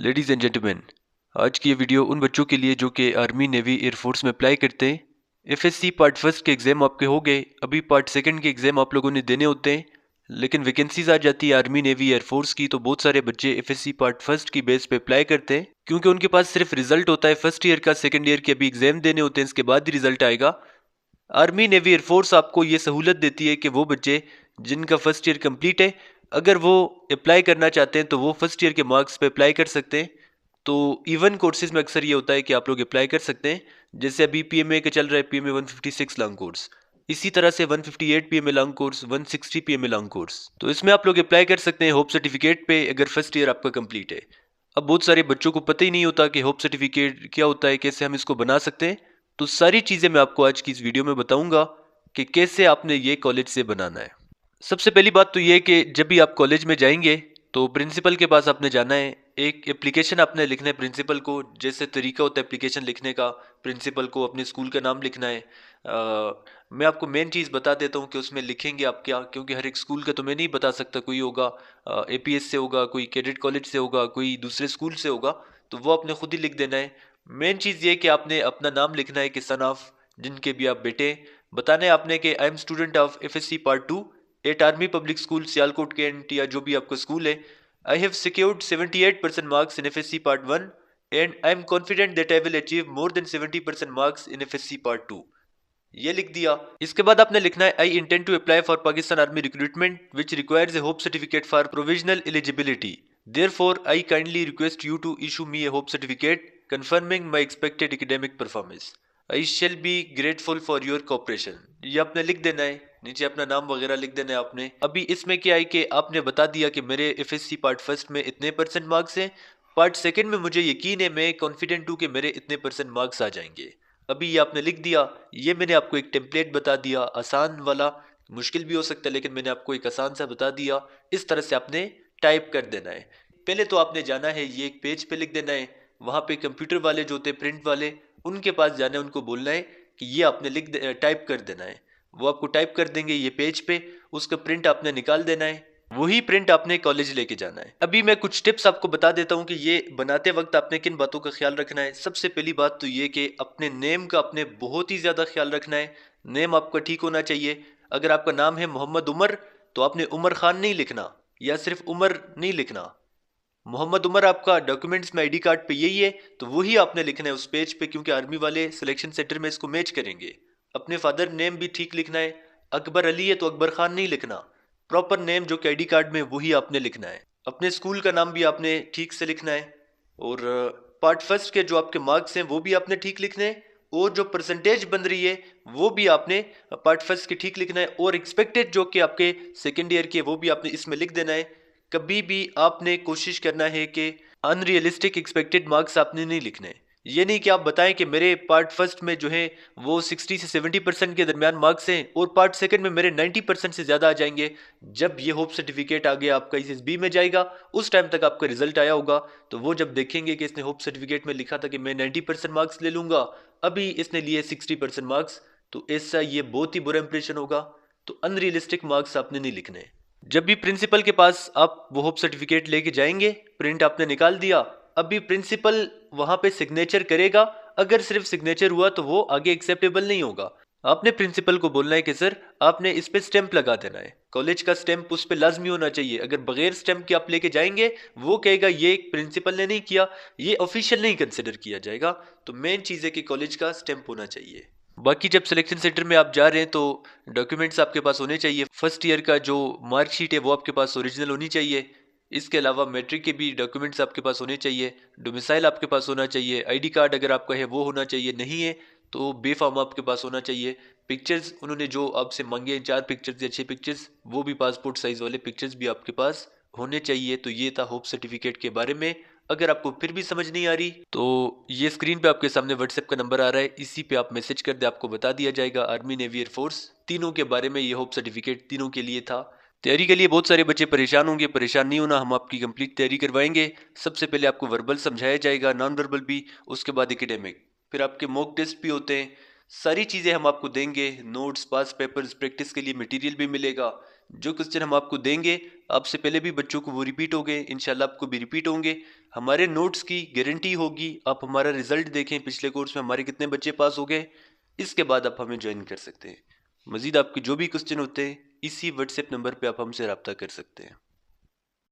Ladies and gentleman, आज की ये वीडियो उन बच्चों के लिए जो कि आर्मी, नेवी, एयरफोर्स में अप्लाई करते हैं। एफएससी पार्ट फर्स्ट के एग्ज़ाम आपके हो गए, अभी पार्ट सेकंड के एग्ज़ाम आप लोगों ने देने होते हैं। लेकिन वैकेंसीज आ जाती है आर्मी, नेवी, एयरफोर्स की, तो बहुत सारे बच्चे एफएससी पार्ट फर्स्ट की बेस पे अप्लाई करते हैं क्योंकि उनके पास सिर्फ रिजल्ट होता है फर्स्ट ईयर का, सेकंड ईयर के अभी एग्ज़ाम देने होते हैं, इसके बाद ही रिजल्ट आएगा। आर्मी, नेवी, एयरफोर्स आपको ये सहूलत देती है कि वो बच्चे जिनका फर्स्ट ईयर कंप्लीट है, अगर वो अप्लाई करना चाहते हैं तो वो फर्स्ट ईयर के मार्क्स पे अप्लाई कर सकते हैं। तो इवन कोर्सेज में अक्सर ये होता है कि आप लोग अप्लाई कर सकते हैं। जैसे अभी पीएमए का चल रहा है, पीएमए 156 लॉन्ग कोर्स, इसी तरह से 158 PMA long course, 160 PMA long course, तो इसमें आप लोग अप्लाई कर सकते हैं होप सर्टिफिकेट पे अगर फर्स्ट ईयर आपका कंप्लीट है। अब बहुत सारे बच्चों को पता ही नहीं होता कि होप सर्टिफिकेट क्या होता है, कैसे हम इसको बना सकते हैं। तो सारी चीज़ें मैं आपको आज की इस वीडियो में बताऊंगा कि कैसे आपने ये कॉलेज से बनाना है। सबसे पहली बात तो ये है कि जब भी आप कॉलेज में जाएंगे तो प्रिंसिपल के पास आपने जाना है, एक एप्लीकेशन आपने लिखना है प्रिंसिपल को। जैसे तरीका होता है एप्लीकेशन लिखने का, प्रिंसिपल को अपने स्कूल का नाम लिखना है। मैं आपको मेन चीज़ बता देता हूँ कि उसमें लिखेंगे आप क्या, क्योंकि हर एक स्कूल का तो मैं नहीं बता सकता। कोई होगा एपीएस से होगा, कोई कैडेट कॉलेज से होगा, कोई दूसरे स्कूल से होगा, तो वो आपने खुद ही लिख देना है। मेन चीज़ ये कि आपने अपना नाम लिखना है कि सन ऑफ जिनके भी आप बेटे, बताना है आपने कि I am student of FSc part 2 at Army Public School Sialkot Cantt, या जो भी आपका स्कूल है। I have secured 78% marks in FSc part 1 and I am confident that I will achieve more than 70% marks in FSc part 2। ये लिख दिया। इसके बाद आपने लिखना है I intend to apply for Pakistan army recruitment which requires a hope certificate for provisional eligibility. Therefore I kindly request you to issue me a hope certificate confirming my expected academic performance. I shall be grateful for your cooperation. ये आपने लिख देना है, नीचे अपना नाम वगैरह लिख देना है आपने। अभी इसमें क्या है कि आपने बता दिया कि मेरे एफएससी पार्ट फर्स्ट में इतने परसेंट मार्क्स हैं, पार्ट सेकंड में मुझे यकीन है, मैं कॉन्फिडेंट हूँ कि मेरे इतने परसेंट मार्क्स आ जाएंगे। अभी ये आपने लिख दिया। ये मैंने आपको एक टेम्पलेट बता दिया, आसान वाला, मुश्किल भी हो सकता है लेकिन मैंने आपको एक आसान सा बता दिया। इस तरह से आपने टाइप कर देना है। पहले तो आपने जाना है, ये एक पेज पे लिख देना है। वहाँ पे कंप्यूटर वाले जो होते हैं प्रिंट वाले, उनके पास जाना है, उनको बोलना है कि ये आपने टाइप कर देना है। वो आपको टाइप कर देंगे ये पेज पे, उसका प्रिंट आपने निकाल देना है, वही प्रिंट आपने कॉलेज लेके जाना है। अभी मैं कुछ टिप्स आपको बता देता हूँ कि ये बनाते वक्त आपने किन बातों का ख्याल रखना है। सबसे पहली बात तो ये कि अपने नेम का आपने बहुत ही ज़्यादा ख्याल रखना है। नेम आपका ठीक होना चाहिए। अगर आपका नाम है मोहम्मद उमर, तो आपने उमर खान नहीं लिखना, या सिर्फ उमर नहीं लिखना। मोहम्मद उमर आपका डॉक्यूमेंट्स में आईडी कार्ड पे यही है, तो वही आपने लिखना है उस पेज पे, क्योंकि आर्मी वाले सिलेक्शन सेंटर में इसको मैच करेंगे। अपने फादर नेम भी ठीक लिखना है। अकबर अली है तो अकबर खान नहीं लिखना, प्रॉपर नेम जो कि आईडी कार्ड में वही आपने लिखना है। अपने स्कूल का नाम भी आपने ठीक से लिखना है। और पार्ट फर्स्ट के जो आपके मार्क्स हैं वो भी आपने ठीक लिखने हैं, और जो परसेंटेज बन रही है वो भी आपने पार्ट फर्स्ट के ठीक लिखना है, और एक्सपेक्टेड जो कि आपके सेकेंड ईयर के वो भी आपने इसमें लिख देना है। कभी भी आपने कोशिश करना है कि अनरियलिस्टिक एक्सपेक्टेड मार्क्स आपने नहीं लिखने। ये नहीं कि आप बताएं कि मेरे पार्ट फर्स्ट में जो है वो 60 से 70% के दरमियान मार्क्स हैं और पार्ट सेकंड में मेरे 90% से ज़्यादा आ जाएंगे। जब ये होप सर्टिफिकेट आ गया आपका एसएसबी में जाएगा, उस टाइम तक आपका रिजल्ट आया होगा, तो वो जब देखेंगे कि इसने होप सर्टिफिकेट में लिखा था कि मैं 90% मार्क्स ले लूँगा, अभी इसने लिए 60% मार्क्स, तो ऐसा ये बहुत ही बुरा इंप्रेशन होगा। तो अनरियलिस्टिक मार्क्स आपने नहीं लिखने। जब भी प्रिंसिपल के पास आप वो होप सर्टिफिकेट लेके जाएंगे, प्रिंट आपने निकाल दिया, अभी प्रिंसिपल वहां पे सिग्नेचर करेगा। अगर सिर्फ सिग्नेचर हुआ तो वो आगे एक्सेप्टेबल नहीं होगा। आपने प्रिंसिपल को बोलना है कि सर आपने इस पे स्टैंप लगा देना है, कॉलेज का स्टैंप उस पे लाजमी होना चाहिए। अगर बगैर स्टैंप के आप लेके जाएंगे, वो कहेगा ये प्रिंसिपल ने नहीं किया, ये ऑफिशियल नहीं कंसिडर किया जाएगा। तो मेन चीज़ है कि कॉलेज का स्टैंप होना चाहिए। बाकी जब सिलेक्शन सेंटर में आप जा रहे हैं तो डॉक्यूमेंट्स आपके पास होने चाहिए। फर्स्ट ईयर का जो मार्कशीट है वो आपके पास ओरिजिनल होनी चाहिए। इसके अलावा मैट्रिक के भी डॉक्यूमेंट्स आपके पास होने चाहिए। डोमिसाइल आपके पास होना चाहिए। आईडी कार्ड अगर आपका है वो होना चाहिए, नहीं है तो बे फॉर्म आपके पास होना चाहिए। पिक्चर्स उन्होंने जो आपसे मांगे 4 पिक्चर्स या 6 पिक्चर्स, वो भी पासपोर्ट साइज वाले पिक्चर्स भी आपके पास होने चाहिए। तो ये था होप सर्टिफिकेट के बारे में। अगर आपको फिर भी समझ नहीं आ रही तो ये स्क्रीन पे आपके सामने व्हाट्सएप का नंबर आ रहा है, इसी पे आप मैसेज कर दे, आपको बता दिया जाएगा। आर्मी, नेवी, एयरफोर्स तीनों के बारे में ये होप सर्टिफिकेट तीनों के लिए था। तैयारी के लिए बहुत सारे बच्चे परेशान होंगे, परेशान नहीं होना, हम आपकी कंप्लीट तैयारी करवाएंगे। सबसे पहले आपको वर्बल समझाया जाएगा, नॉन वर्बल भी, उसके बाद एकेडमिक, फिर आपके मॉक टेस्ट भी होते हैं। सारी चीज़ें हम आपको देंगे, नोट्स, पास पेपर्स, प्रैक्टिस के लिए मटेरियल भी मिलेगा। जो क्वेश्चन हम आपको देंगे आपसे पहले भी बच्चों को वो रिपीट हो गए, इंशाल्लाह आपको भी रिपीट होंगे। हमारे नोट्स की गारंटी होगी, आप हमारा रिजल्ट देखें पिछले कोर्स में हमारे कितने बच्चे पास हो गए, इसके बाद आप हमें ज्वाइन कर सकते हैं। मजीद आपके जो भी क्वेश्चन होते हैं इसी व्हाट्सएप नंबर पे आप हमसे रब्ता कर सकते हैं।